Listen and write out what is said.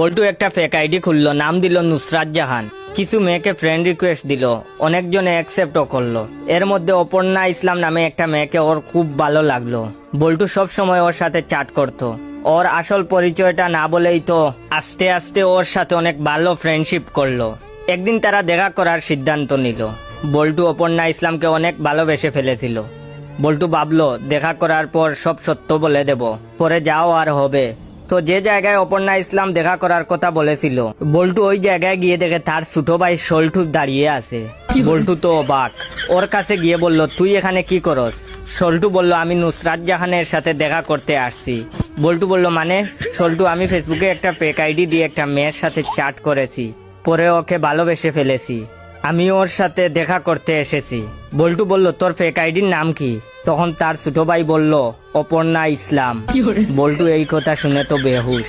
বল্টু একটা fake ID খুললো, নাম দিল নুসরাত জাহান। কিছু মেয়েকে ফ্রেন্ড রিকোয়েস্ট দিল, অনেকজনে অ্যাকসেপ্টও করলো। এর মধ্যে অপর্ণা ইসলাম নামে একটা মেয়েকে ওর খুব ভালো লাগলো। বল্টু সব সময় ওর সাথে চ্যাট করত। ওর আসল পরিচয়টা না বলেই তো আস্তে আস্তে ওর সাথে অনেক ভালো ফ্রেন্ডশিপ করলো। একদিন তারা দেখা করার সিদ্ধান্ত নিল। বল্টু অপর্ণা ইসলামকে অনেক ভালোবেসে ফেলেছিল। বল্টু ভাবলো দেখা করার পর সব সত্য বলে দেব, পরে যাও আর হবে। তো যে জায়গায় অপর্ণা ইসলাম দেখা করার কথা বলেছিল, বল্টু ওই জায়গায় গিয়ে দেখে তার ছোট ভাই সল্টু দাঁড়িয়ে আছে। বল্টু তো অবাক, ওর কাছে গিয়ে বলল, তুই এখানে কি করস? সল্টু বলল, আমি নুসরাত জাহানের সাথে দেখা করতে আসছি। বল্টু বলল, মানে? সল্টু, আমি ফেসবুকে একটা ফেক আইডি দিয়ে একটা মেয়ের সাথে চ্যাট করেছি, পরে ওকে ভালোবেসে ফেলেছি। আমি ওর সাথে দেখা করতে এসেছি। বল্টু বলল, তোর ফেক আইডির নাম কি? তখন তার ছোট ভাই বলল, অপর্ণা ইসলাম। বল্টু এই কথা শুনে তো বেহুশ।